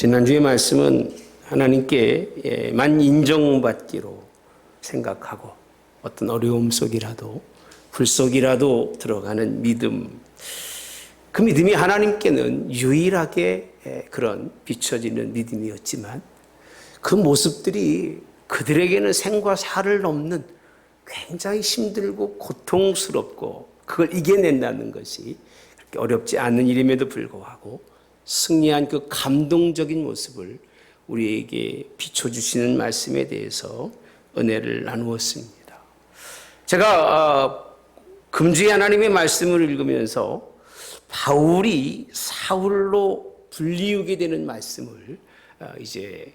지난주의 말씀은 하나님께만 인정받기로 생각하고 어떤 어려움 속이라도 불 속이라도 들어가는 믿음, 그 믿음이 하나님께는 유일하게 그런 비춰지는 믿음이었지만 그 모습들이 그들에게는 생과 사를 넘는 굉장히 힘들고 고통스럽고 그걸 이겨낸다는 것이 그렇게 어렵지 않은 일임에도 불구하고 승리한 그 감동적인 모습을 우리에게 비춰주시는 말씀에 대해서 은혜를 나누었습니다. 제가 금주에 하나님의 말씀을 읽으면서 바울이 사울로 불리우게 되는 말씀을 이제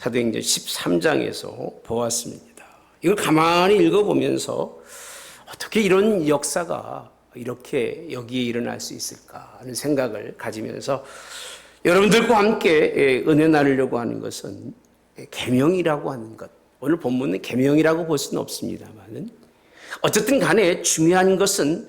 사도행전 13장에서 보았습니다. 이걸 가만히 읽어보면서 어떻게 이런 역사가 이렇게 여기에 일어날 수 있을까 하는 생각을 가지면서 여러분들과 함께 은혜 나누려고 하는 것은 계명이라고 하는 것. 오늘 본문은 계명이라고 볼 수는 없습니다만 어쨌든 간에 중요한 것은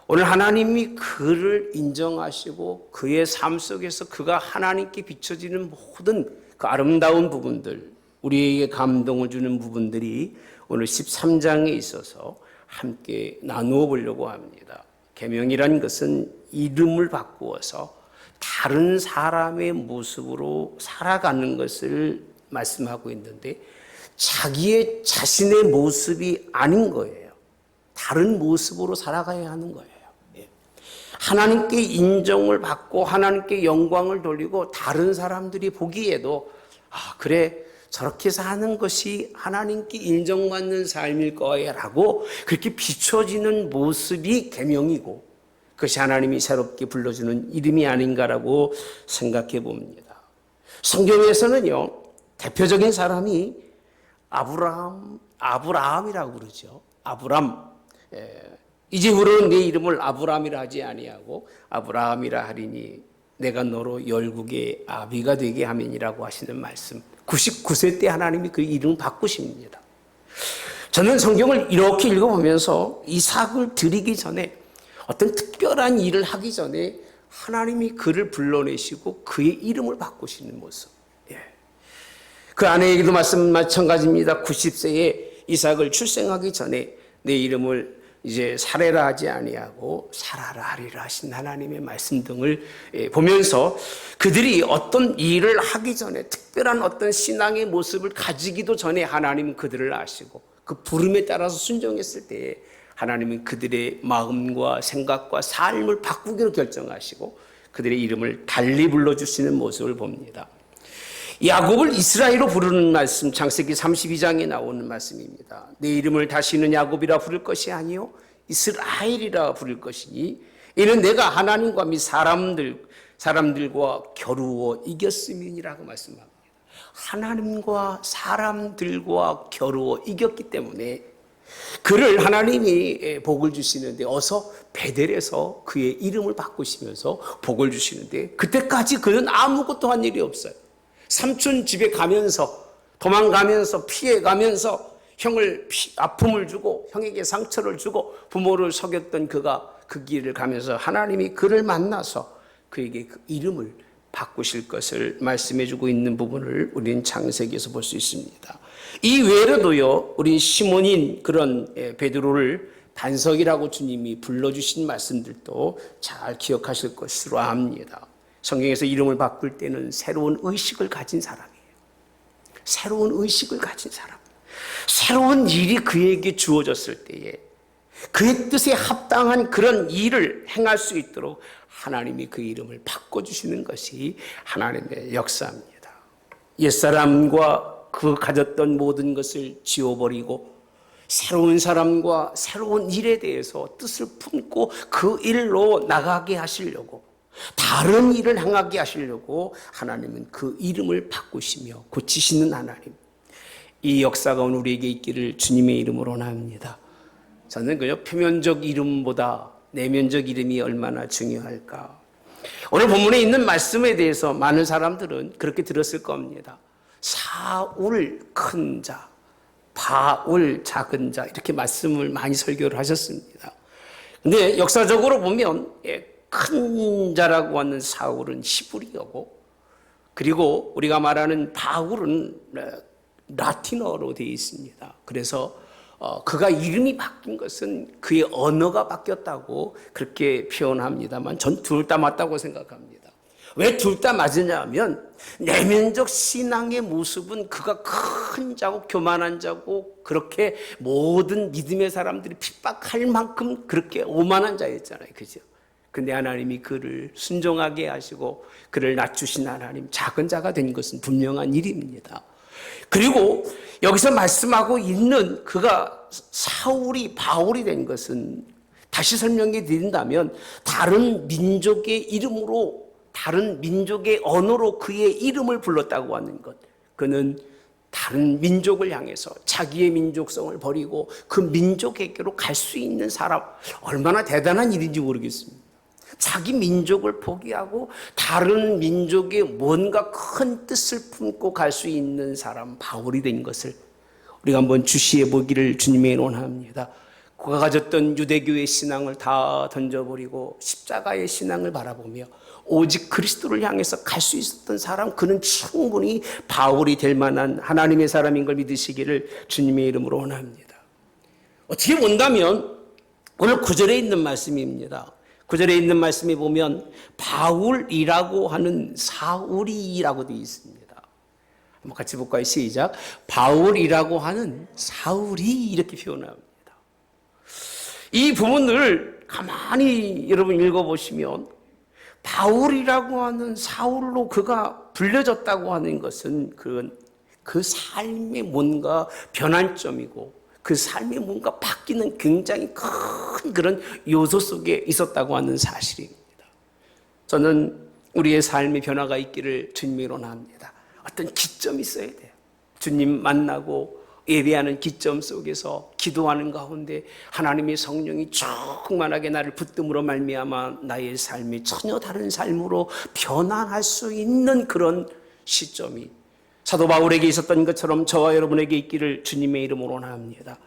오늘 하나님이 그를 인정하시고 그의 삶 속에서 그가 하나님께 비춰지는 모든 그 아름다운 부분들, 우리에게 감동을 주는 부분들이 오늘 13장에 있어서 함께 나누어 보려고 합니다. 계명이라는 것은 이름을 바꾸어서 다른 사람의 모습으로 살아가는 것을 말씀하고 있는데 자기의 자신의 모습이 아닌 거예요. 다른 모습으로 살아가야 하는 거예요. 하나님께 인정을 받고 하나님께 영광을 돌리고 다른 사람들이 보기에도 그래 저렇게 사는 것이 하나님께 인정받는 삶일 거야 라고 그렇게 비춰지는 모습이 계명이고 그것이 하나님이 새롭게 불러주는 이름이 아닌가라고 생각해 봅니다. 성경에서는요 대표적인 사람이 아브라함이라고 그러죠. 아브람. 이제부로는 내 이름을 아브람이라 하지 아니하고 아브라함이라 하리니 내가 너로 열국의 아비가 되게 하면이라고 하시는 말씀. 99세 때 하나님이 그 이름을 바꾸십니다. 저는 성경을 이렇게 읽어보면서 이삭을 드리기 전에 어떤 특별한 일을 하기 전에 하나님이 그를 불러내시고 그의 이름을 바꾸시는 모습. 그 아내에게도 마찬가지입니다. 90세에 이삭을 출생하기 전에 내 이름을 이제 사레라 하지 아니하고 사라라 하리라 하신 하나님의 말씀 등을 보면서 그들이 어떤 일을 하기 전에 특별한 어떤 신앙의 모습을 가지기도 전에 하나님은 그들을 아시고 그 부름에 따라서 순종했을 때에 하나님은 그들의 마음과 생각과 삶을 바꾸기로 결정하시고 그들의 이름을 달리 불러주시는 모습을 봅니다. 야곱을 이스라엘로 부르는 말씀 창세기 32장에 나오는 말씀입니다. 내 이름을 다시는 야곱이라 부를 것이 아니요 이스라엘이라 부를 것이니 이는 내가 하나님과 및 사람들과 겨루어 이겼음이니라고 말씀합니다. 하나님과 사람들과 겨루어 이겼기 때문에 그를 하나님이 복을 주시는데 어서 베델에서 그의 이름을 바꾸시면서 복을 주시는데 그때까지 그는 아무것도 한 일이 없어요. 삼촌 집에 가면서 도망가면서 피해가면서 형을 아픔을 주고 형에게 상처를 주고 부모를 속였던 그가 그 길을 가면서 하나님이 그를 만나서 그에게 그 이름을 바꾸실 것을 말씀해 주고 있는 부분을 우리는 창세기에서 볼 수 있습니다. 이 외에도요 우리 시몬인 그런 베드로를 반석이라고 주님이 불러주신 말씀들도 잘 기억하실 것으로 압니다. 성경에서 이름을 바꿀 때는 새로운 의식을 가진 사람이에요. 새로운 의식을 가진 사람. 새로운 일이 그에게 주어졌을 때에 그의 뜻에 합당한 그런 일을 행할 수 있도록 하나님이 그 이름을 바꿔주시는 것이 하나님의 역사입니다. 옛사람과 그 가졌던 모든 것을 지워버리고 새로운 사람과 새로운 일에 대해서 뜻을 품고 그 일로 나가게 하시려고 다른 일을 행하게 하시려고 하나님은 그 이름을 바꾸시며 고치시는 하나님. 이 역사가 오늘 우리에게 있기를 주님의 이름으로 원합니다. 저는 그냥 표면적 이름보다 내면적 이름이 얼마나 중요할까. 오늘 본문에 있는 말씀에 대해서 많은 사람들은 그렇게 들었을 겁니다. 사울 큰 자, 바울 작은 자 이렇게 말씀을 많이 설교를 하셨습니다. 근데 역사적으로 보면 큰 자라고 하는 사울은 히브리어고 그리고 우리가 말하는 바울은 라틴어로 되어 있습니다. 그래서 그가 이름이 바뀐 것은 그의 언어가 바뀌었다고 그렇게 표현합니다만 전 둘 다 맞다고 생각합니다. 왜 둘 다 맞으냐 하면 내면적 신앙의 모습은 그가 큰 자고 교만한 자고 그렇게 모든 믿음의 사람들이 핍박할 만큼 그렇게 오만한 자였잖아요. 그죠? 근데 하나님이 그를 순종하게 하시고 그를 낮추신 하나님, 작은 자가 된 것은 분명한 일입니다. 그리고 여기서 말씀하고 있는 그가 사울이 바울이 된 것은 다시 설명해 드린다면 다른 민족의 이름으로 다른 민족의 언어로 그의 이름을 불렀다고 하는 것. 그는 다른 민족을 향해서 자기의 민족성을 버리고 그 민족에게로 갈 수 있는 사람, 얼마나 대단한 일인지 모르겠습니다. 자기 민족을 포기하고 다른 민족의 뭔가 큰 뜻을 품고 갈 수 있는 사람, 바울이 된 것을 우리가 한번 주시해 보기를 주님의 원합니다. 그가 가졌던 유대교의 신앙을 다 던져버리고 십자가의 신앙을 바라보며 오직 그리스도를 향해서 갈 수 있었던 사람, 그는 충분히 바울이 될 만한 하나님의 사람인 걸 믿으시기를 주님의 이름으로 원합니다. 어떻게 본다면 오늘 9절에 있는 말씀입니다. 9절에 있는 말씀에 보면 바울이라고 하는 사울이라고 되어 있습니다. 한번 같이 볼까요? 시작. 바울이라고 하는 사울이 이렇게 표현합니다. 이 부분을 가만히 여러분 읽어보시면 바울이라고 하는 사울로 그가 불려졌다고 하는 것은 그 삶의 뭔가 변환점이고 그 삶이 뭔가 바뀌는 굉장히 큰 그런 요소 속에 있었다고 하는 사실입니다. 저는 우리의 삶의 변화가 있기를 주님이 원합니다. 어떤 기점이 있어야 돼요. 주님 만나고 예배하는 기점 속에서 기도하는 가운데 하나님의 성령이 충만하게 나를 붙듦으로 말미암아 나의 삶이 전혀 다른 삶으로 변화할 수 있는 그런 시점이 사도 바울에게 있었던 것처럼 저와 여러분에게 있기를 주님의 이름으로 원합니다.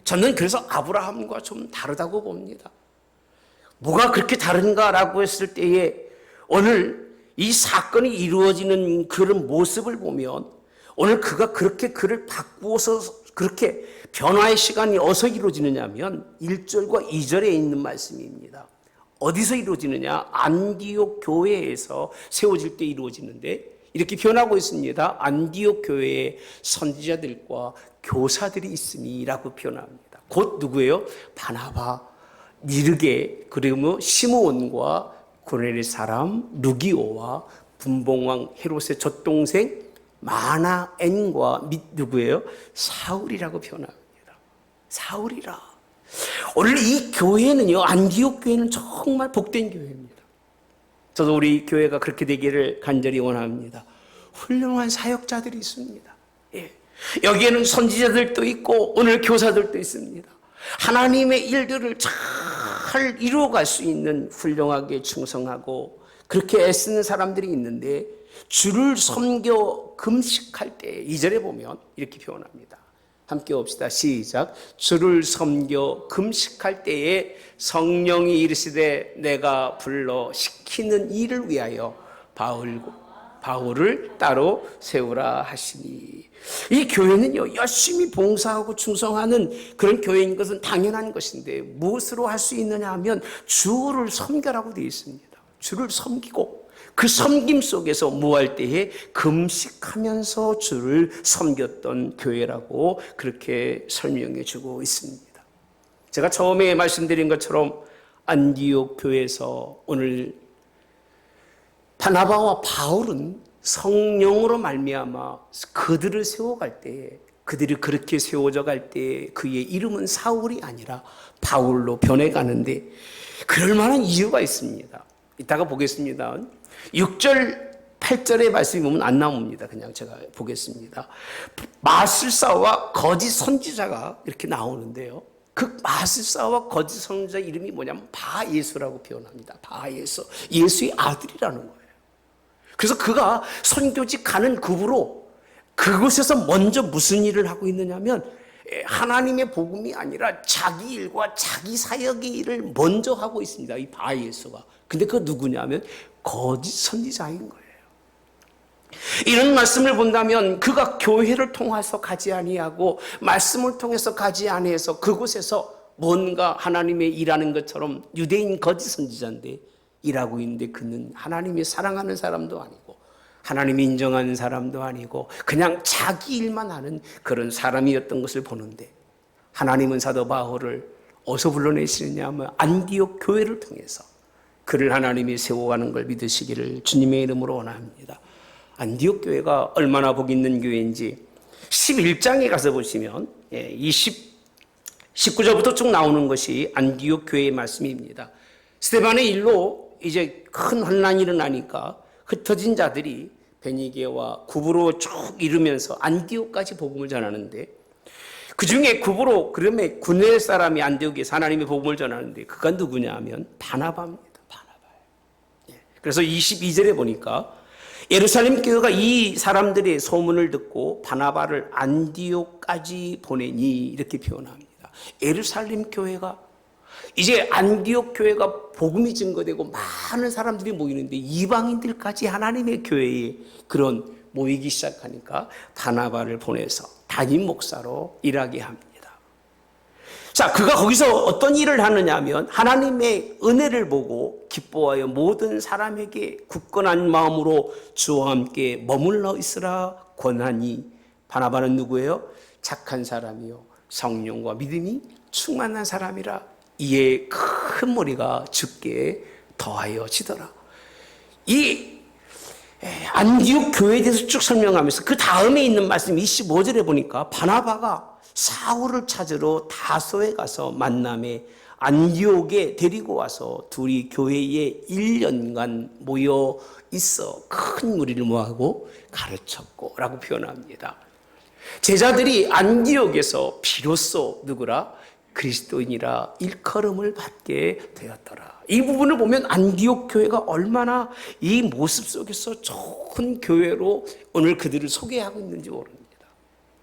저는 그래서 아브라함과 좀 다르다고 봅니다. 뭐가 그렇게 다른가라고 했을 때에 오늘 이 사건이 이루어지는 그런 모습을 보면 오늘 그가 그렇게 그를 바꾸어서 그렇게 변화의 시간이 어디서 이루어지느냐 하면 1절과 2절에 있는 말씀입니다. 어디서 이루어지느냐? 안디옥 교회에서 세워질 때 이루어지는데 이렇게 표현하고 있습니다. 안디옥 교회에 선지자들과 교사들이 있으니라고 표현합니다. 곧 누구예요? 바나바, 니르게, 그리고 시므온과 고넬의 사람 루기오와 분봉왕 헤롯의 젖동생 마나엔과 누구예요? 사울이라고 표현합니다. 사울이라. 오늘 이 교회는요, 안디옥 교회는 정말 복된 교회입니다. 저도 우리 교회가 그렇게 되기를 간절히 원합니다. 훌륭한 사역자들이 있습니다. 예. 여기에는 선지자들도 있고 오늘 교사들도 있습니다. 하나님의 일들을 잘 이루어갈 수 있는 훌륭하게 충성하고 그렇게 애쓰는 사람들이 있는데 주를 섬겨 금식할 때 2절에 보면 이렇게 표현합니다. 함께 봅시다. 시작. 주를 섬겨 금식할 때에 성령이 이르시되 내가 불러 시키는 일을 위하여 바울을 따로 세우라 하시니. 이 교회는요, 열심히 봉사하고 충성하는 그런 교회인 것은 당연한 것인데 무엇으로 할 수 있느냐 하면 주를 섬겨라고 되어 있습니다. 주를 섬기고 그 섬김 속에서 무할 때에 금식하면서 주를 섬겼던 교회라고 그렇게 설명해 주고 있습니다. 제가 처음에 말씀드린 것처럼 안디옥 교회에서 오늘 바나바와 바울은 성령으로 말미암아 그들을 세워갈 때, 그들이 그렇게 세워져 갈 때 그의 이름은 사울이 아니라 바울로 변해가는데 그럴 만한 이유가 있습니다. 이따가 보겠습니다. 6절 8절의 말씀이 보면 안 나옵니다. 그냥 제가 보겠습니다. 마술사와 거짓 선지자가 이렇게 나오는데요. 그 마술사와 거짓 선지자 이름이 뭐냐면 바예수라고 표현합니다. 바예수, 예수의 아들이라는 거예요. 그래서 그가 선교직 가는 급으로 그곳에서 먼저 무슨 일을 하고 있느냐면 하나님의 복음이 아니라 자기 일과 자기 사역의 일을 먼저 하고 있습니다. 이 바예수가. 근데 그 누구냐면 거짓 선지자인 거예요. 이런 말씀을 본다면 그가 교회를 통해서 가지 아니하고 말씀을 통해서 가지 아니해서 그곳에서 뭔가 하나님의 일하는 것처럼 유대인 거짓 선지자인데 일하고 있는데 그는 하나님이 사랑하는 사람도 아니고 하나님이 인정하는 사람도 아니고 그냥 자기 일만 하는 그런 사람이었던 것을 보는데 하나님은 사도 바울을 어디서 불러내시느냐 하면 안디옥 교회를 통해서 그를 하나님이 세워가는 걸 믿으시기를 주님의 이름으로 원합니다. 안디옥 교회가 얼마나 복 있는 교회인지 11장에 가서 보시면 19절부터 쭉 나오는 것이 안디옥 교회의 말씀입니다. 스데반의 일로 이제 큰 혼란이 일어나니까 흩어진 자들이 베니게와 구브로 쭉 이르면서 안디옥까지 복음을 전하는데 그 중에 구브로 그러면 군의 사람이 안디옥에서 하나님의 복음을 전하는데 그가 누구냐 하면 바나바입니다. 바나바예요. 그래서 22절에 보니까 예루살렘 교회가 이 사람들의 소문을 듣고 바나바를 안디옥까지 보내니 이렇게 표현합니다. 예루살렘 교회가 이제 안디옥 교회가 복음이 증거되고 많은 사람들이 모이는데 이방인들까지 하나님의 교회에 그런 모이기 시작하니까 바나바를 보내서 담임 목사로 일하게 합니다. 자, 그가 거기서 어떤 일을 하느냐 하면 하나님의 은혜를 보고 기뻐하여 모든 사람에게 굳건한 마음으로 주와 함께 머물러 있으라 권하니 바나바는 누구예요? 착한 사람이요 성령과 믿음이 충만한 사람이라 이에 큰 무리가 죽게 더하여지더라. 이 안디옥 교회에 대해서 쭉 설명하면서 그 다음에 있는 말씀 25절에 보니까 바나바가 사울을 찾으러 다소에 가서 만남에 안디옥에 데리고 와서 둘이 교회에 1년간 모여 있어 큰 무리를 모아고 가르쳤고 라고 표현합니다. 제자들이 안디옥에서 비로소 누구라? 그리스도인이라 일컬음을 받게 되었더라. 이 부분을 보면 안디옥 교회가 얼마나 이 모습 속에서 좋은 교회로 오늘 그들을 소개하고 있는지 모릅니다.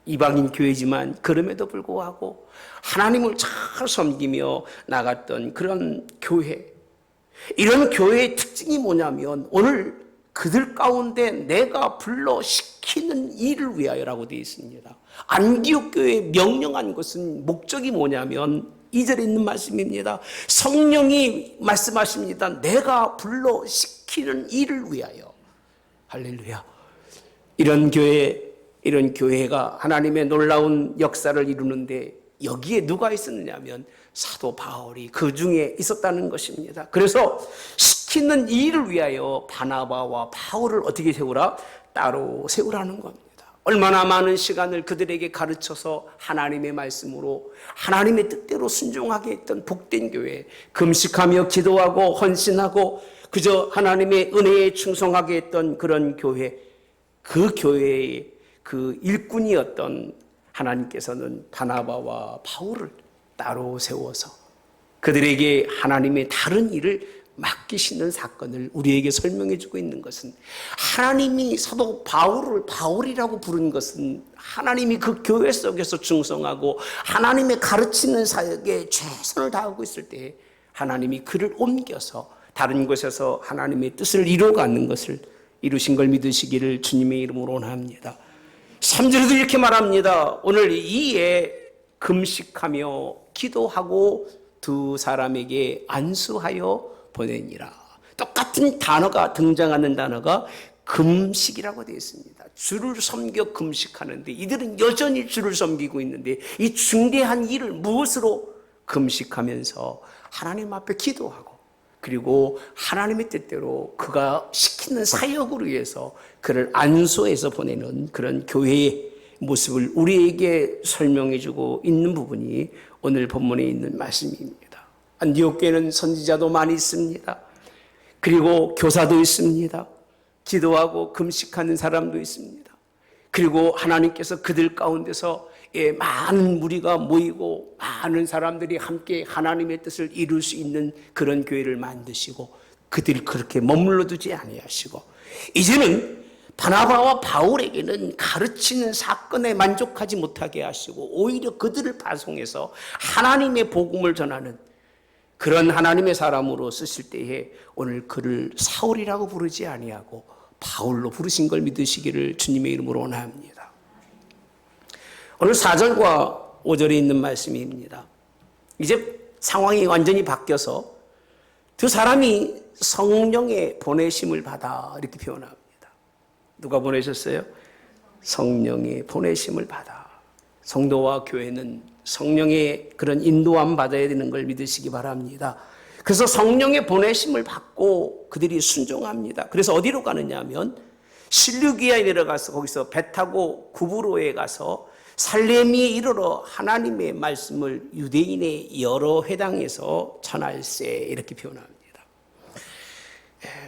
이방인 교회지만 그럼에도 불구하고 하나님을 잘 섬기며 나갔던 그런 교회. 이런 교회의 특징이 뭐냐면 오늘 그들 가운데 내가 불러 시키는 일을 위하여라고 되어 있습니다. 안디옥 교회에 명령한 것은 목적이 뭐냐면 2절에 있는 말씀입니다. 성령이 말씀하십니다. 내가 불러 시키는 일을 위하여. 할렐루야. 이런 교회가 하나님의 놀라운 역사를 이루는데 여기에 누가 있었느냐면 사도 바울이 그 중에 있었다는 것입니다. 그래서 시키는 일을 위하여 바나바와 바울을 어떻게 세우라? 따로 세우라는 겁니다. 얼마나 많은 시간을 그들에게 가르쳐서 하나님의 말씀으로 하나님의 뜻대로 순종하게 했던 복된 교회, 금식하며 기도하고 헌신하고 그저 하나님의 은혜에 충성하게 했던 그런 교회, 그 교회의 그 일꾼이었던 하나님께서는 바나바와 바울을 따로 세워서 그들에게 하나님의 다른 일을 맡기시는 사건을 우리에게 설명해 주고 있는 것은 하나님이 사도 바울을 바울이라고 부른 것은 하나님이 그 교회 속에서 충성하고 하나님의 가르치는 사역에 최선을 다하고 있을 때 하나님이 그를 옮겨서 다른 곳에서 하나님의 뜻을 이루어가는 것을 이루신 걸 믿으시기를 주님의 이름으로 원합니다. 3절에도 이렇게 말합니다. 오늘 이에 금식하며 기도하고 두 사람에게 안수하여 보내니라. 똑같은 단어가 등장하는 단어가 금식이라고 되어 있습니다. 주를 섬겨 금식하는데 이들은 여전히 주를 섬기고 있는데 이 중대한 일을 무엇으로 금식하면서 하나님 앞에 기도하고 그리고 하나님의 뜻대로 그가 시키는 사역을 위해서 그를 안수해서 보내는 그런 교회의 모습을 우리에게 설명해 주고 있는 부분이 오늘 본문에 있는 말씀입니다. 안디옥 교회는 선지자도 많이 있습니다. 그리고 교사도 있습니다. 기도하고 금식하는 사람도 있습니다. 그리고 하나님께서 그들 가운데서 많은 무리가 모이고 많은 사람들이 함께 하나님의 뜻을 이룰 수 있는 그런 교회를 만드시고 그들을 그렇게 머물러 두지 아니하시고 이제는 바나바와 바울에게는 가르치는 사건에 만족하지 못하게 하시고 오히려 그들을 파송해서 하나님의 복음을 전하는 그런 하나님의 사람으로 쓰실 때에 오늘 그를 사울이라고 부르지 아니하고 바울로 부르신 걸 믿으시기를 주님의 이름으로 원합니다. 오늘 4절과 5절에 있는 말씀입니다. 이제 상황이 완전히 바뀌어서 두 사람이 성령의 보내심을 받아 이렇게 표현합니다. 누가 보내셨어요? 성령의 보내심을 받아. 성도와 교회는 성령의 그런 인도함 받아야 되는 걸 믿으시기 바랍니다. 그래서 성령의 보내심을 받고 그들이 순종합니다. 그래서 어디로 가느냐 하면 실루기아에 내려가서 거기서 배 타고 구브로에 가서 살레미에 이르러 하나님의 말씀을 유대인의 여러 회당에서 전할세 이렇게 표현합니다.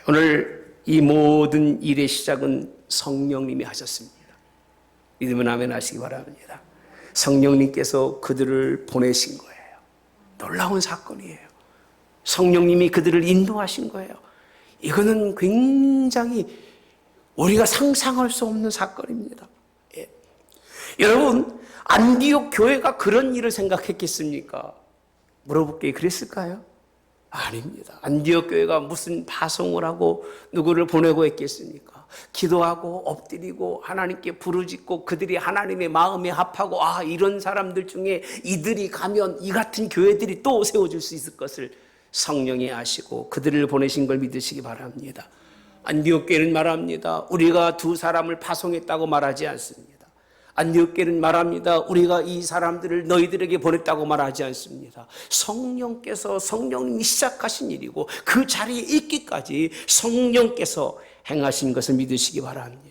오늘 이 모든 일의 시작은 성령님이 하셨습니다. 믿으면 아멘 하시기 바랍니다. 성령님께서 그들을 보내신 거예요. 놀라운 사건이에요. 성령님이 그들을 인도하신 거예요. 이거는 굉장히 우리가 상상할 수 없는 사건입니다. 예. 여러분, 안디옥 교회가 그런 일을 생각했겠습니까? 물어볼게요. 그랬을까요? 아닙니다. 안디옥 교회가 무슨 파송을 하고 누구를 보내고 했겠습니까? 기도하고 엎드리고 하나님께 부르짖고 그들이 하나님의 마음에 합하고 이런 사람들 중에 이들이 가면 이 같은 교회들이 또 세워질 수 있을 것을 성령이 아시고 그들을 보내신 걸 믿으시기 바랍니다. 안디옥 교회는 말합니다. 우리가 두 사람을 파송했다고 말하지 않습니다. 안디옥 교회는 말합니다. 우리가 이 사람들을 너희들에게 보냈다고 말하지 않습니다. 성령께서 성령님이 시작하신 일이고 그 자리에 있기까지 성령께서 행하신 것을 믿으시기 바랍니다.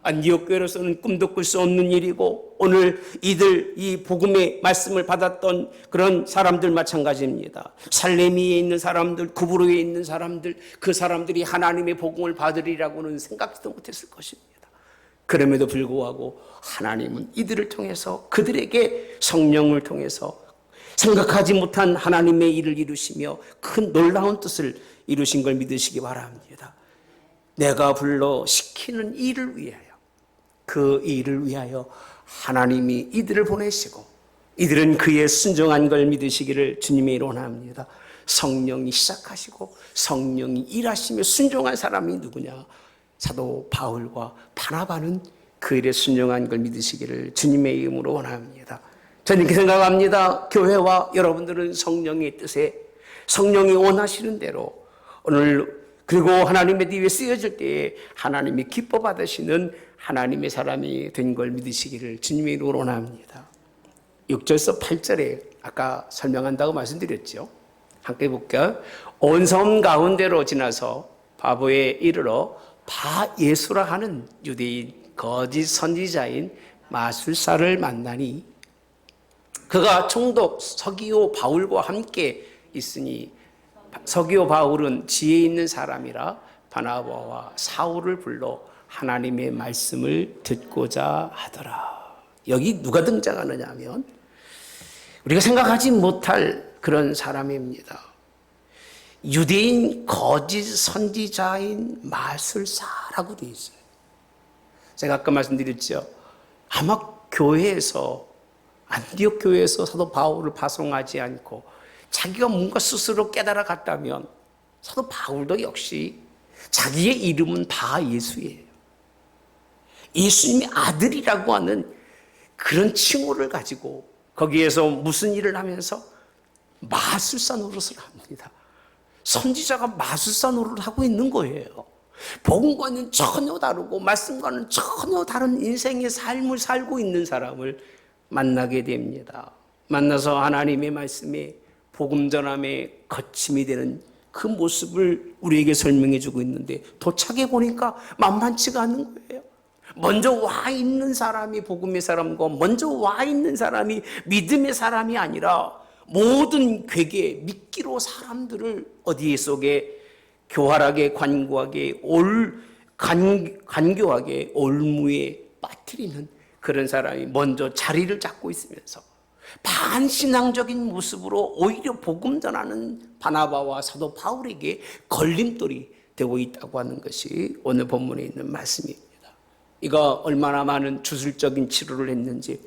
안디옥 교회로서는 꿈도 꿀 수 없는 일이고 오늘 이 복음의 말씀을 받았던 그런 사람들 마찬가지입니다. 살레미에 있는 사람들, 구브로에 있는 사람들, 그 사람들이 하나님의 복음을 받으리라고는 생각지도 못했을 것입니다. 그럼에도 불구하고 하나님은 이들을 통해서 그들에게 성령을 통해서 생각하지 못한 하나님의 일을 이루시며 큰 놀라운 뜻을 이루신 걸 믿으시기 바랍니다. 내가 불러 시키는 일을 위하여 그 일을 위하여 하나님이 이들을 보내시고 이들은 그의 순종한 걸 믿으시기를 주님의 이름으로 원합니다. 성령이 시작하시고 성령이 일하시며 순종한 사람이 누구냐? 사도 바울과 바나바는 그 일에 순종한 걸 믿으시기를 주님의 이름으로 원합니다. 저는 이렇게 생각합니다. 교회와 여러분들은 성령의 뜻에 성령이 원하시는 대로 오늘 그리고 하나님의 뒤에 쓰여질 때에 하나님이 기뻐 받으시는 하나님의 사람이 된 걸 믿으시기를 주님의 이름으로 원합니다. 6절에서 8절에 아까 설명한다고 말씀드렸죠. 함께 볼까요? 온 섬 가운데로 지나서 바보에 이르러 바 예수라 하는 유대인 거짓 선지자인 마술사를 만나니 그가 총독 서기오 바울과 함께 있으니 서기오 바울은 지혜 있는 사람이라 바나바와 사울을 불러 하나님의 말씀을 듣고자 하더라. 여기 누가 등장하느냐 하면 우리가 생각하지 못할 그런 사람입니다. 유대인 거짓 선지자인 마술사라고 되어 있어요. 제가 아까 말씀드렸죠. 아마 교회에서 안디옥 교회에서 사도 바울을 파송하지 않고 자기가 뭔가 스스로 깨달아 갔다면 사도 바울도 역시 자기의 이름은 바 예수예요. 예수님의 아들이라고 하는 그런 칭호를 가지고 거기에서 무슨 일을 하면서 마술사 노릇을 합니다. 선지자가 마술사 노릇을 하고 있는 거예요. 복음과는 전혀 다르고 말씀과는 전혀 다른 인생의 삶을 살고 있는 사람을 만나게 됩니다. 만나서 하나님의 말씀에 복음 전함에 거침이 되는 그 모습을 우리에게 설명해 주고 있는데 도착해 보니까 만만치가 않은 거예요. 먼저 와 있는 사람이 복음의 사람과 먼저 와 있는 사람이 믿음의 사람이 아니라 모든 괴계 미끼로 사람들을 어디에 속에 교활하게 관교하게 간교하게 올무에 빠뜨리는 그런 사람이 먼저 자리를 잡고 있으면서 반신앙적인 모습으로 오히려 복음 전하는 바나바와 사도 바울에게 걸림돌이 되고 있다고 하는 것이 오늘 본문에 있는 말씀입니다. 이가 얼마나 많은 주술적인 치료를 했는지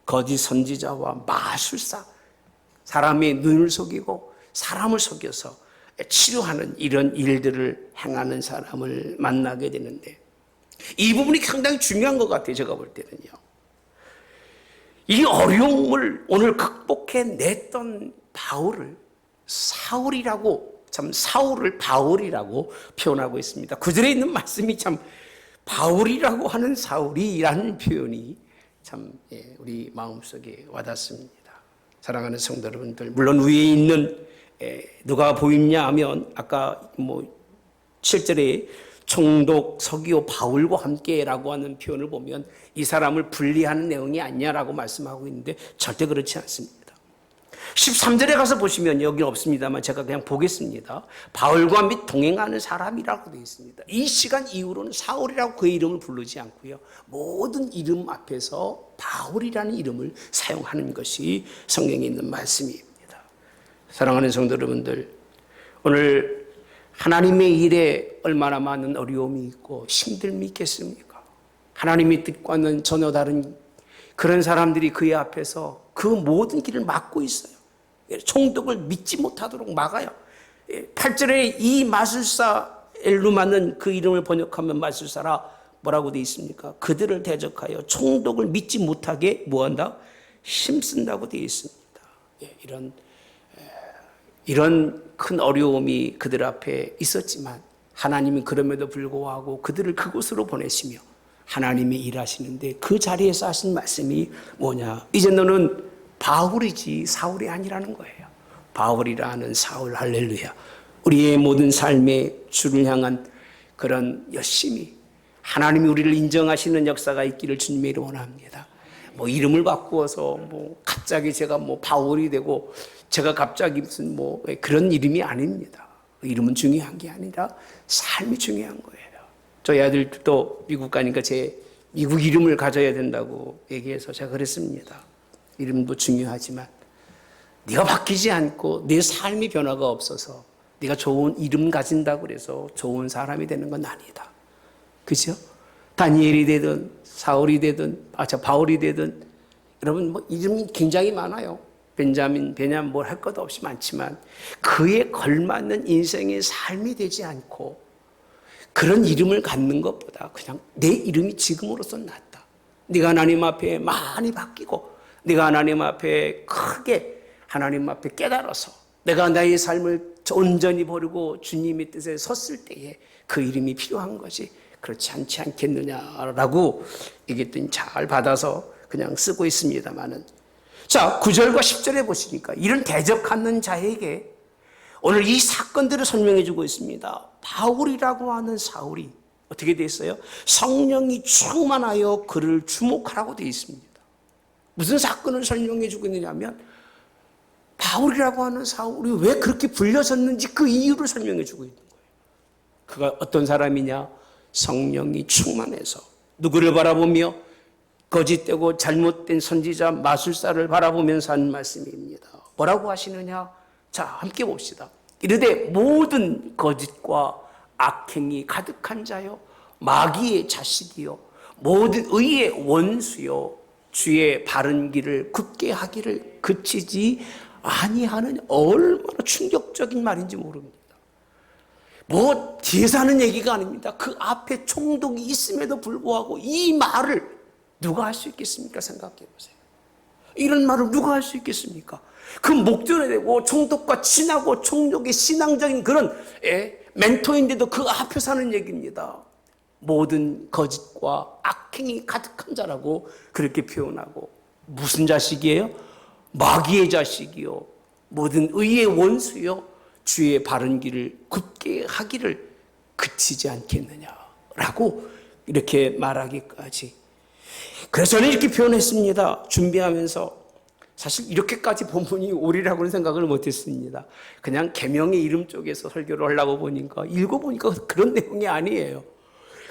거짓 선지자와 마술사, 사람의 눈을 속이고 사람을 속여서 치료하는 이런 일들을 행하는 사람을 만나게 되는데 이 부분이 상당히 중요한 것 같아요. 제가 볼 때는요. 이 어려움을 오늘 극복해냈던 바울을 사울이라고, 참 사울을 바울이라고 표현하고 있습니다. 구절에 있는 말씀이 참 바울이라고 하는 사울이라는 표현이 참 우리 마음속에 와닿습니다. 사랑하는 성도 여러분들, 물론 위에 있는 누가 보이냐 하면 아까 7절에 총독 서기오 바울과 함께라고 하는 표현을 보면 이 사람을 분리하는 내용이 아니냐라고 말씀하고 있는데 절대 그렇지 않습니다. 13절에 가서 보시면 여기 없습니다만 제가 그냥 보겠습니다. 바울과 및 동행하는 사람이라고 되어 있습니다. 이 시간 이후로는 사울이라고 그의 이름을 부르지 않고요, 모든 이름 앞에서 바울이라는 이름을 사용하는 것이 성경에 있는 말씀입니다. 사랑하는 성도 여러분들, 오늘 하나님의 일에 얼마나 많은 어려움이 있고 힘듦이 있겠습니까? 하나님의 뜻과는 전혀 다른 그런 사람들이 그의 앞에서 그 모든 길을 막고 있어요. 총독을 믿지 못하도록 막아요. 8절에 이 마술사 엘루마는, 그 이름을 번역하면 마술사라 뭐라고 되어 있습니까? 그들을 대적하여 총독을 믿지 못하게 뭐한다? 힘쓴다고 되어 있습니다. 이런 큰 어려움이 그들 앞에 있었지만 하나님은 그럼에도 불구하고 그들을 그곳으로 보내시며 하나님이 일하시는데 그 자리에서 하신 말씀이 뭐냐? 이제 너는 바울이지 사울이 아니라는 거예요. 바울이라는 사울, 할렐루야. 우리의 모든 삶의 주를 향한 그런 열심이, 하나님이 우리를 인정하시는 역사가 있기를 주님의 이름으로 원합니다. 이름을 바꾸어서 갑자기 제가 바울이 되고 제가 갑자기 무슨 그런 이름이 아닙니다. 이름은 중요한 게 아니라 삶이 중요한 거예요. 저희 아들도 미국 가니까 제 미국 이름을 가져야 된다고 얘기해서 제가 그랬습니다. 이름도 중요하지만 네가 바뀌지 않고 내 삶의 변화가 없어서 네가 좋은 이름 가진다고 그래서 좋은 사람이 되는 건 아니다. 그죠? 다니엘이 되든 사울이 되든 바울이 되든 여러분 이름이 굉장히 많아요. 벤자민, 베냐민 할 것도 없이 많지만 그에 걸맞는 인생의 삶이 되지 않고 그런 이름을 갖는 것보다 그냥 내 이름이 지금으로서는 낫다. 네가 하나님 앞에 많이 바뀌고 네가 하나님 앞에 크게 하나님 앞에 깨달아서 내가 나의 삶을 온전히 버리고 주님의 뜻에 섰을 때에 그 이름이 필요한 것이 그렇지 않지 않겠느냐라고 얘기했더니 잘 받아서 그냥 쓰고 있습니다만은, 자 9절과 10절에 보시니까 이런 대적하는 자에게 오늘 이 사건들을 설명해 주고 있습니다. 바울이라고 하는 사울이 어떻게 되어 있어요? 성령이 충만하여 그를 주목하라고 되어 있습니다. 무슨 사건을 설명해 주고 있느냐면 바울이라고 하는 사울이 왜 그렇게 불려졌는지 그 이유를 설명해 주고 있는 거예요. 그가 어떤 사람이냐? 성령이 충만해서 누구를 바라보며 거짓되고 잘못된 선지자 마술사를 바라보면서 하는 말씀입니다. 뭐라고 하시느냐? 자, 함께 봅시다. 이르되 모든 거짓과 악행이 가득한 자요 마귀의 자식이요 모든 의의 원수요 주의 바른 길을 굳게 하기를 그치지 아니하는, 얼마나 충격적인 말인지 모릅니다. 뒤에서 하는 얘기가 아닙니다. 그 앞에 총독이 있음에도 불구하고 이 말을 누가 할 수 있겠습니까? 생각해 보세요. 이런 말을 누가 할 수 있겠습니까? 그 목전에 대고 총독과 친하고 총독의 신앙적인 그런 멘토인데도 그 앞에서 하는 얘기입니다. 모든 거짓과 악행이 가득한 자라고 그렇게 표현하고, 무슨 자식이에요? 마귀의 자식이요 모든 의의 원수요 주의 바른 길을 굳게 하기를 그치지 않겠느냐라고 이렇게 말하기까지. 그래서 저는 이렇게 표현했습니다. 준비하면서 사실 이렇게까지 본문이 오리라고는 생각을 못했습니다. 그냥 계명의 이름 쪽에서 설교를 하려고 보니까 읽어보니까 그런 내용이 아니에요.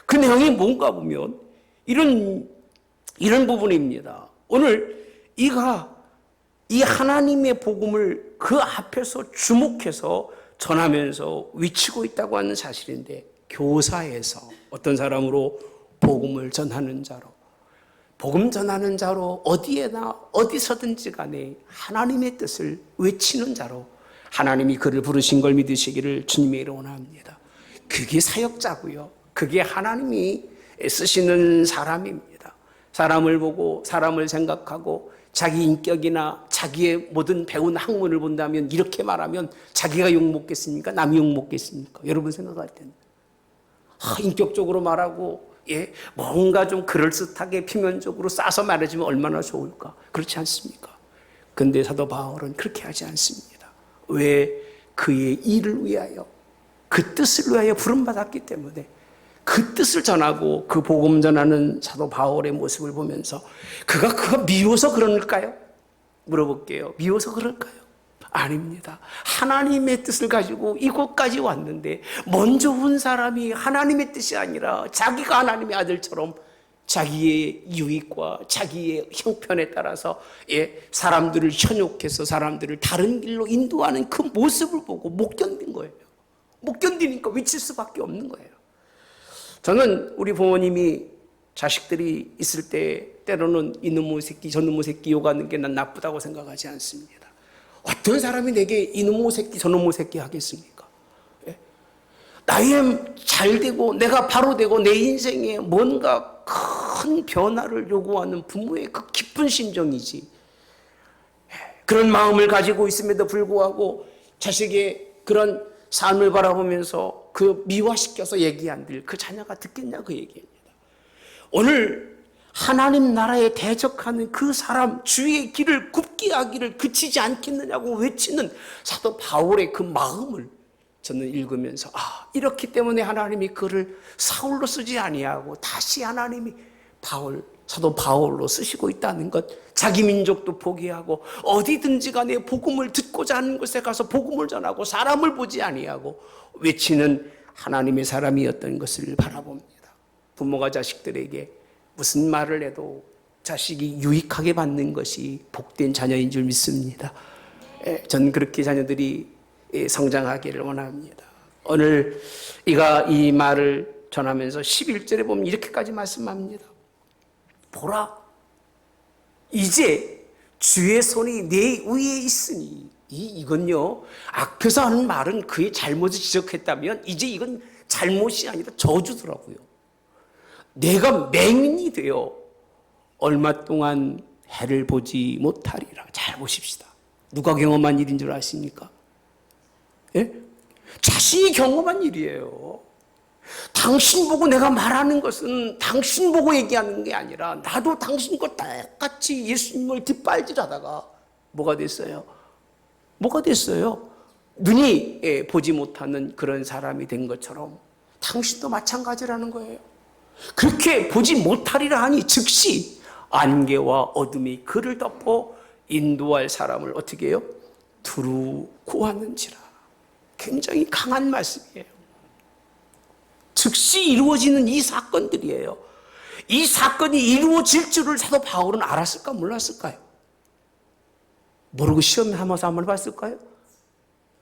그 내용이 뭔가 보면 이런 부분입니다. 오늘 이 하나님의 복음을 그 앞에서 주목해서 전하면서 위치고 있다고 하는 사실인데, 교사에서 어떤 사람으로? 복음을 전하는 자로, 복음 전하는 자로, 어디에나 어디서든지 간에 하나님의 뜻을 외치는 자로 하나님이 그를 부르신 걸 믿으시기를 주님의 이름으로 원합니다. 그게 사역자고요. 그게 하나님이 쓰시는 사람입니다. 사람을 보고 사람을 생각하고 자기 인격이나 자기의 모든 배운 학문을 본다면 이렇게 말하면 자기가 욕먹겠습니까? 남이 욕먹겠습니까? 여러분 생각할 때는 인격적으로 말하고 뭔가 좀 그럴듯하게 표면적으로 싸서 말해주면 얼마나 좋을까? 그렇지 않습니까? 근데 사도 바울은 그렇게 하지 않습니다. 왜? 그의 일을 위하여, 그 뜻을 위하여 부름받았기 때문에 그 뜻을 전하고 그 복음 전하는 사도 바울의 모습을 보면서 그가 미워서 그럴까요? 물어볼게요. 미워서 그럴까요? 아닙니다. 하나님의 뜻을 가지고 이곳까지 왔는데 먼저 온 사람이 하나님의 뜻이 아니라 자기가 하나님의 아들처럼 자기의 유익과 자기의 형편에 따라서 사람들을 현혹해서 사람들을 다른 길로 인도하는 그 모습을 보고 못 견딘 거예요. 못 견디니까 외칠 수밖에 없는 거예요. 저는 우리 부모님이 자식들이 있을 때 때로는 이놈의 새끼 저놈의 새끼 욕하는 게 난 나쁘다고 생각하지 않습니다. 어떤 사람이 내게 이놈의 새끼 저놈의 새끼 하겠습니까? 나의 잘되고 내가 바로 되고 내 인생에 뭔가 큰 변화를 요구하는 부모의 그 기쁜 심정이지, 그런 마음을 가지고 있음에도 불구하고 자식의 그런 삶을 바라보면서 그 미화시켜서 얘기한들 그 자녀가 듣겠냐 그 얘기입니다. 오늘 하나님 나라에 대적하는 그 사람 주의 길을 굽게 하기를 그치지 않겠느냐고 외치는 사도 바울의 그 마음을 저는 읽으면서 이렇기 때문에 하나님이 그를 사울로 쓰지 아니하고 다시 하나님이 사도 바울로 쓰시고 있다는 것, 자기 민족도 포기하고 어디든지 간에 복음을 듣고자 하는 곳에 가서 복음을 전하고 사람을 보지 아니하고 외치는 하나님의 사람이었던 것을 바라봅니다. 부모가 자식들에게 무슨 말을 해도 자식이 유익하게 받는 것이 복된 자녀인 줄 믿습니다. 전 그렇게 자녀들이 성장하기를 원합니다. 오늘 이 말을 전하면서 11절에 보면 이렇게까지 말씀합니다. 보라, 이제 주의 손이 내 위에 있으니. 이건요, 앞에서 하는 말은 그의 잘못을 지적했다면 이제 이건 잘못이 아니라 저주더라고요. 내가 맹인이 되어 얼마 동안 해를 보지 못하리라. 잘 보십시다. 누가 경험한 일인 줄 아십니까? 자신이 경험한 일이에요. 당신 보고 내가 말하는 것은 당신 보고 얘기하는 게 아니라 나도 당신과 똑같이 예수님을 뒷발질하다가 뭐가 됐어요? 눈이 보지 못하는 그런 사람이 된 것처럼 당신도 마찬가지라는 거예요. 그렇게 보지 못하리라 하니 즉시 안개와 어둠이 그를 덮어 인도할 사람을 어떻게 해요? 두루 구하는지라. 굉장히 강한 말씀이에요. 즉시 이루어지는 이 사건들이에요. 이 사건이 이루어질 줄을 사도 바울은 알았을까 몰랐을까요? 모르고 시험하면서 한번 해봤을까요?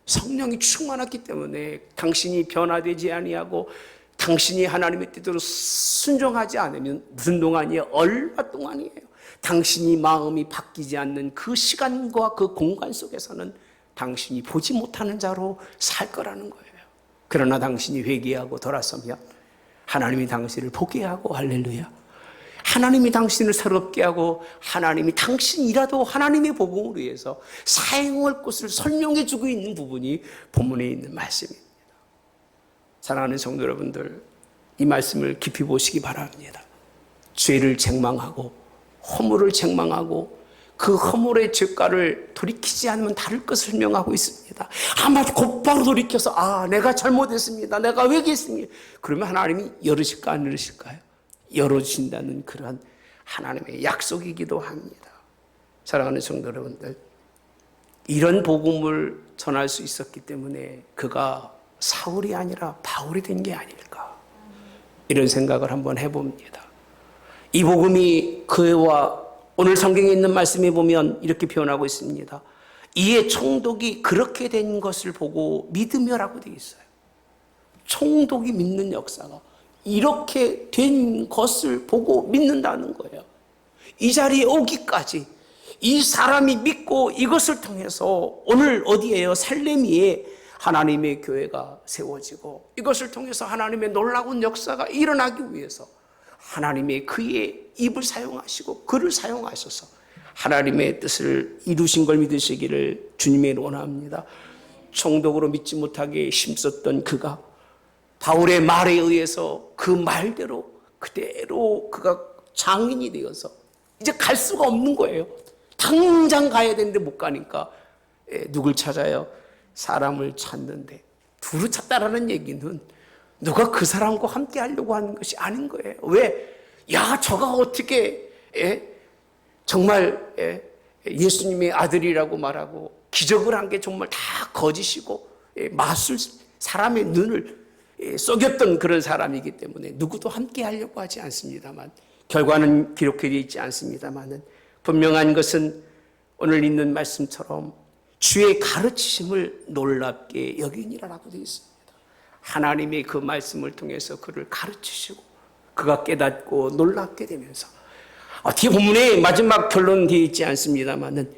성령이 충만했기 때문에 당신이 변화되지 아니하고 당신이 하나님의 뜻대로 순종하지 않으면 무슨 동안이에요? 얼마 동안이에요. 당신이 마음이 바뀌지 않는 그 시간과 그 공간 속에서는 당신이 보지 못하는 자로 살 거라는 거예요. 그러나 당신이 회개하고 돌아서면 하나님이 당신을 보게 하고, 할렐루야, 하나님이 당신을 새롭게 하고 하나님이 당신이라도 하나님의 복음을 위해서 사용할 것을 설명해 주고 있는 부분이 본문에 있는 말씀입니다. 사랑하는 성도 여러분들, 이 말씀을 깊이 보시기 바랍니다. 죄를 책망하고 허물을 책망하고 그 허물의 죄가를 돌이키지 않으면 다를 것을 설명하고 있습니다. 아마 곧바로 돌이켜서 내가 잘못했습니다, 내가 회개했습니다, 그러면 하나님이 열으실까 안 열으실까요? 열어주신다는 그런 하나님의 약속이기도 합니다. 사랑하는 성도 여러분들, 이런 복음을 전할 수 있었기 때문에 그가 사울이 아니라 바울이 된 게 아닐까, 이런 생각을 한번 해봅니다. 이 복음이 그와 오늘 성경에 있는 말씀에 보면 이렇게 표현하고 있습니다. 이에 총독이 그렇게 된 것을 보고 믿으며라고 되어 있어요. 총독이 믿는 역사가 이렇게 된 것을 보고 믿는다는 거예요. 이 자리에 오기까지 이 사람이 믿고 이것을 통해서 오늘 어디에요? 살레미에 하나님의 교회가 세워지고 이것을 통해서 하나님의 놀라운 역사가 일어나기 위해서 하나님의 그의 입을 사용하시고 그를 사용하셔서 하나님의 뜻을 이루신 걸 믿으시기를 주님의 원합니다. 총독으로 믿지 못하게 힘썼던 그가 바울의 말에 의해서 그 말대로 그대로 그가 장인이 되어서 이제 갈 수가 없는 거예요. 당장 가야 되는데 못 가니까 누굴 찾아요? 사람을 찾는데, 두루 찾다라는 얘기는 누가 그 사람과 함께 하려고 하는 것이 아닌 거예요. 왜? 야, 저가 어떻게 정말 예수님의 아들이라고 말하고 기적을 한 게 정말 다 거짓이고 마술 사람의 눈을 속였던 그런 사람이기 때문에 누구도 함께 하려고 하지 않습니다만, 결과는 기록되어 있지 않습니다만, 분명한 것은 오늘 있는 말씀처럼 주의 가르치심을 놀랍게 여기니라라고 되어 있습니다. 하나님의 그 말씀을 통해서 그를 가르치시고 그가 깨닫고 놀랍게 되면서, 어떻게 본문의 마지막 결론 되어 있지 않습니다만,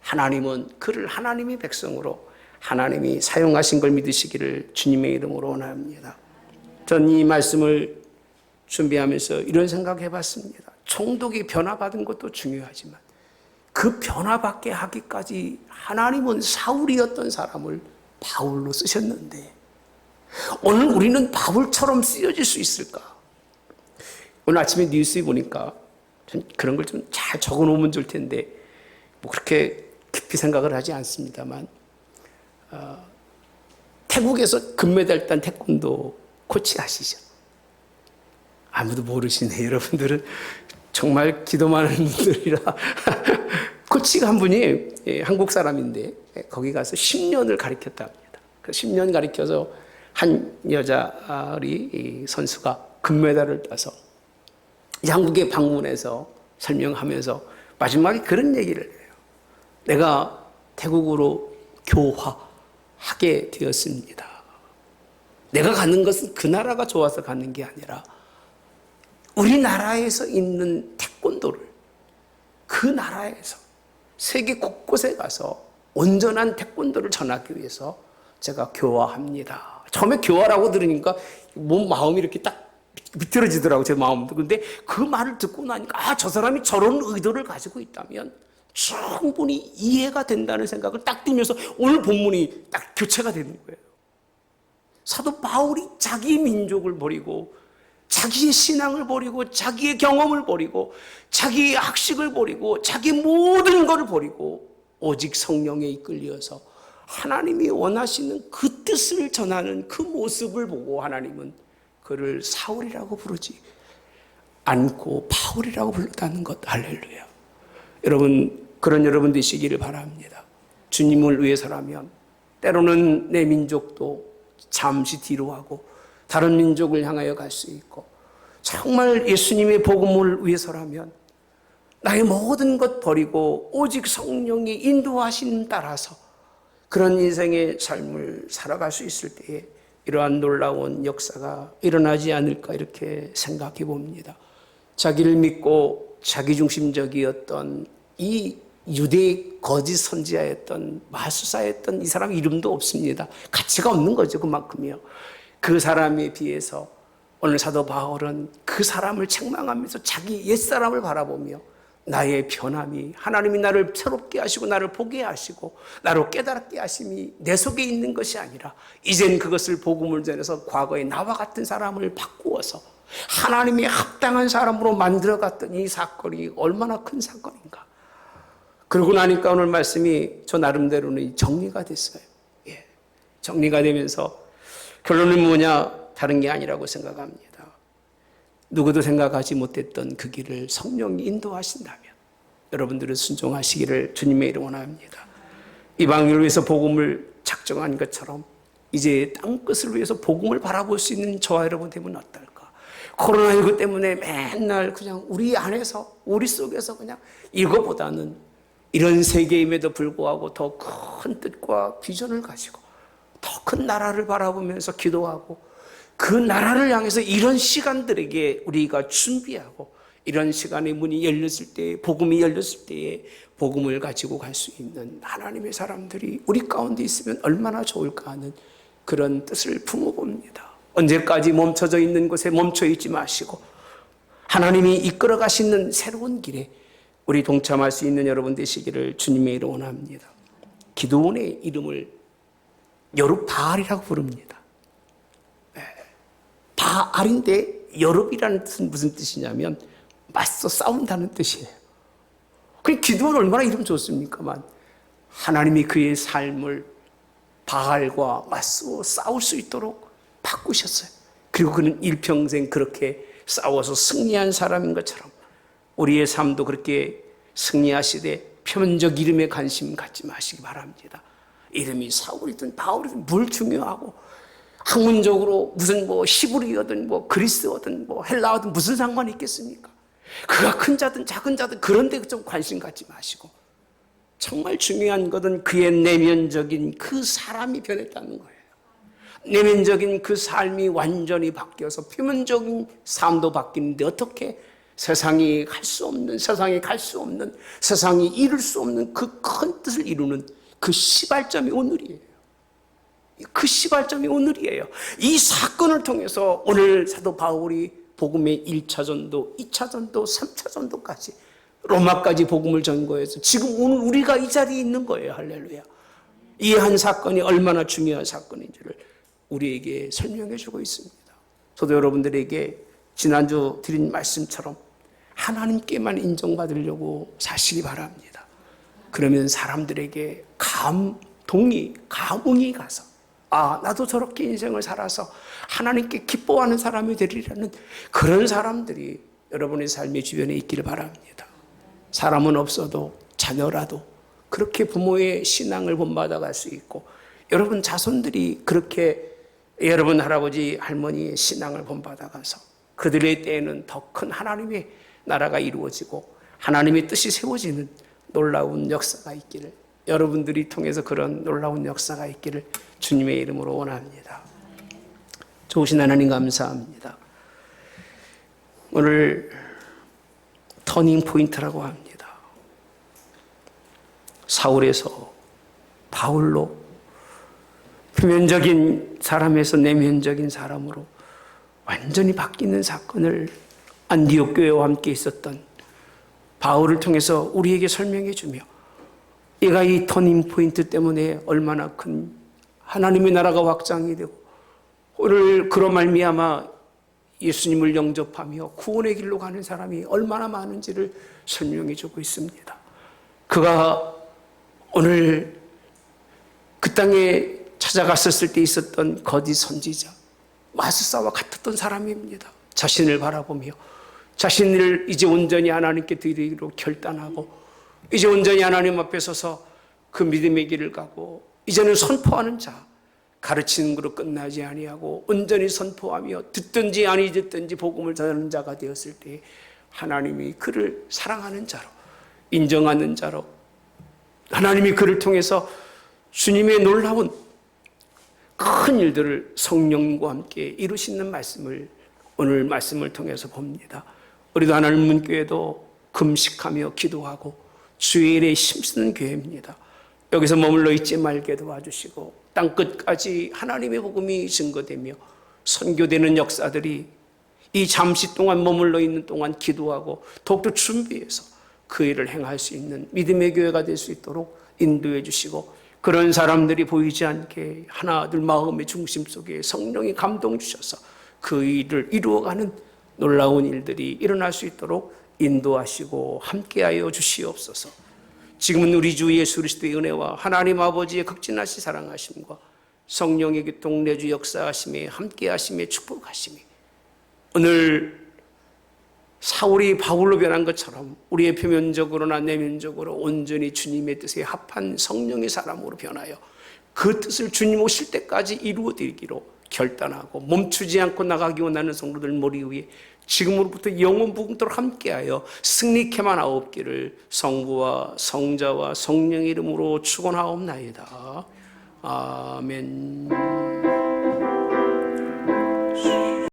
하나님은 그를 하나님의 백성으로 하나님이 사용하신 걸 믿으시기를 주님의 이름으로 원합니다. 전 이 말씀을 준비하면서 이런 생각해 봤습니다. 총독이 변화받은 것도 중요하지만 그 변화받게 하기까지 하나님은 사울이었던 사람을 바울로 쓰셨는데, 오늘 우리는 바울처럼 쓰여질 수 있을까? 오늘 아침에 뉴스에 보니까 그런 걸 좀 잘 적어 놓으면 좋을 텐데 뭐 그렇게 깊이 생각을 하지 않습니다만, 태국에서 금메달 딴 태권도 코치 아시죠? 아무도 모르시네. 여러분들은 정말 기도만 하는 분들이라. 코치가 한 분이 한국 사람인데 거기 가서 10년을 가르쳤다 합니다. 그 10년 가르쳐서 한 여자리 선수가 금메달을 따서 한국에 방문해서 설명하면서 마지막에 그런 얘기를 해요. 내가 태국으로 교화하게 되었습니다. 내가 가는 것은 그 나라가 좋아서 가는 게 아니라 우리나라에서 있는 태권도를 그 나라에서 세계 곳곳에 가서 온전한 태권도를 전하기 위해서 제가 교화합니다. 처음에 교화라고 들으니까 마음이 이렇게 딱 비틀어지더라고요, 제 마음도. 근데 그 말을 듣고 나니까 저 사람이 저런 의도를 가지고 있다면 충분히 이해가 된다는 생각을 딱 들면서 오늘 본문이 딱 교체가 되는 거예요. 사도 바울이 자기의 민족을 버리고 자기의 신앙을 버리고 자기의 경험을 버리고 자기의 학식을 버리고 자기 모든 것을 버리고 오직 성령에 이끌려서 하나님이 원하시는 그 뜻을 전하는 그 모습을 보고 하나님은 그를 사울이라고 부르지 않고 바울이라고 불렀다는 것. 할렐루야. 여러분, 그런 여러분 되시기를 바랍니다. 주님을 위해서라면 때로는 내 민족도 잠시 뒤로 하고 다른 민족을 향하여 갈 수 있고, 정말 예수님의 복음을 위해서라면 나의 모든 것 버리고 오직 성령의 인도하심 따라서 그런 인생의 삶을 살아갈 수 있을 때에 이러한 놀라운 역사가 일어나지 않을까 이렇게 생각해 봅니다. 자기를 믿고 자기중심적이었던 이 유대의 거짓 선지자였던 마술사였던 이 사람 이름도 없습니다. 가치가 없는 거죠, 그만큼이요. 그 사람에 비해서 오늘 사도 바울은 그 사람을 책망하면서 자기 옛사람을 바라보며 나의 변함이 하나님이 나를 새롭게 하시고 나를 보게 하시고 나로 깨닫게 하심이 내 속에 있는 것이 아니라 이젠 그것을 복음을 전해서 과거에 나와 같은 사람을 바꾸어서 하나님이 합당한 사람으로 만들어갔던 이 사건이 얼마나 큰 사건인가. 그러고 나니까 오늘 말씀이 저 나름대로는 정리가 됐어요. 정리가 되면서 결론은 뭐냐? 다른 게 아니라고 생각합니다. 누구도 생각하지 못했던 그 길을 성령이 인도하신다면 여러분들은 순종하시기를 주님의 이름으로 원합니다. 이방인을 위해서 복음을 작정한 것처럼 이제 땅끝을 위해서 복음을 바라볼 수 있는 저와 여러분 되면 어떨까? 코로나19 때문에 맨날 그냥 우리 안에서 우리 속에서 그냥 이거보다는 이런 세계임에도 불구하고 더 큰 뜻과 비전을 가지고 더 큰 나라를 바라보면서 기도하고 그 나라를 향해서 이런 시간들에게 우리가 준비하고 이런 시간의 문이 열렸을 때, 복음이 열렸을 때에 복음을 가지고 갈 수 있는 하나님의 사람들이 우리 가운데 있으면 얼마나 좋을까 하는 그런 뜻을 품어봅니다. 언제까지 멈춰져 있는 곳에 멈춰 있지 마시고 하나님이 이끌어 가시는 새로운 길에 우리 동참할 수 있는 여러분 되시기를 주님의 이름으로 원합니다. 기드온의 이름을 여룹바알이라고 부릅니다. 바알인데 여룹이라는 뜻은 무슨 뜻이냐면 맞서 싸운다는 뜻이에요. 그 기드온 얼마나 이름 좋습니까만 하나님이 그의 삶을 바알과 맞서 싸울 수 있도록 바꾸셨어요. 그리고 그는 일평생 그렇게 싸워서 승리한 사람인 것처럼 우리의 삶도 그렇게 승리하시되 표면적 이름에 관심 갖지 마시기 바랍니다. 이름이 사울이든 바울이든 뭘 중요하고 학문적으로 무슨 히브리어든 그리스어든 헬라어든 무슨 상관이 있겠습니까? 그가 큰 자든 작은 자든 그런 데 좀 관심 갖지 마시고 정말 중요한 것은 그의 내면적인 그 사람이 변했다는 거예요. 내면적인 그 삶이 완전히 바뀌어서 표면적인 삶도 바뀌는데 어떻게 세상이 갈 수 없는, 세상이 이룰 수 없는 그 큰 뜻을 이루는 그 시발점이 오늘이에요. 그 시발점이 오늘이에요. 이 사건을 통해서 오늘 사도 바울이 복음의 1차 전도, 2차 전도, 3차 전도까지 로마까지 복음을 전거해서 지금 오늘 우리가 이 자리에 있는 거예요. 할렐루야. 이 한 사건이 얼마나 중요한 사건인지를 우리에게 설명해 주고 있습니다. 저도 여러분들에게 지난주 드린 말씀처럼 하나님께만 인정받으려고 사시기 바랍니다. 그러면 사람들에게 감흥이 가서 나도 저렇게 인생을 살아서 하나님께 기뻐하는 사람이 되리라는 그런 사람들이 여러분의 삶의 주변에 있기를 바랍니다. 사람은 없어도 자녀라도 그렇게 부모의 신앙을 본받아갈 수 있고 여러분 자손들이 그렇게 여러분 할아버지 할머니의 신앙을 본받아가서 그들의 때에는 더 큰 하나님의 나라가 이루어지고 하나님의 뜻이 세워지는 놀라운 역사가 있기를 여러분들이 통해서 그런 놀라운 역사가 있기를 주님의 이름으로 원합니다. 좋으신 하나님 감사합니다. 오늘 터닝 포인트라고 합니다. 사울에서 바울로 표면적인 사람에서 내면적인 사람으로 완전히 바뀌는 사건을 안디옥 교회와 함께 있었던 바울을 통해서 우리에게 설명해 주며 얘가 이 터닝 포인트 때문에 얼마나 큰 하나님의 나라가 확장이 되고 오늘 그로 말미암아 예수님을 영접하며 구원의 길로 가는 사람이 얼마나 많은지를 설명해 주고 있습니다. 그가 오늘 그 땅에 찾아갔었을 때 있었던 거짓 선지자 마술사와 같았던 사람입니다. 자신을 바라보며 자신을 이제 온전히 하나님께 드리기로 결단하고 이제 온전히 하나님 앞에 서서 그 믿음의 길을 가고 이제는 선포하는 자 가르치는 것으로 끝나지 아니하고 온전히 선포하며 듣든지 아니 듣든지 복음을 전하는 자가 되었을 때 하나님이 그를 사랑하는 자로 인정하는 자로 하나님이 그를 통해서 주님의 놀라운 큰 일들을 성령과 함께 이루시는 말씀을 오늘 말씀을 통해서 봅니다. 우리도 하나님 문교회도 금식하며 기도하고 주일에 힘쓰는 교회입니다. 여기서 머물러 있지 말게 도와주시고 땅끝까지 하나님의 복음이 증거되며 선교되는 역사들이 이 잠시 동안 머물러 있는 동안 기도하고 더욱더 준비해서 그 일을 행할 수 있는 믿음의 교회가 될 수 있도록 인도해 주시고 그런 사람들이 보이지 않게 하나둘 마음의 중심 속에 성령이 감동 주셔서 그 일을 이루어가는 놀라운 일들이 일어날 수 있도록 인도하시고 함께하여 주시옵소서. 지금은 우리 주 예수 그리스도의 은혜와 하나님 아버지의 극진하신 사랑하심과 성령의 교통 내주 역사하심에 함께하심에 축복하심이 오늘 사울이 바울로 변한 것처럼 우리의 표면적으로나 내면적으로 온전히 주님의 뜻에 합한 성령의 사람으로 변하여 그 뜻을 주님 오실 때까지 이루어드리기로 결단하고 멈추지 않고 나가기 원하는 성도들 머리 위에 지금으로부터 영원 부흥토록 함께하여 승리케만 하옵기를 성부와 성자와 성령의 이름으로 축원하옵나이다. 아멘.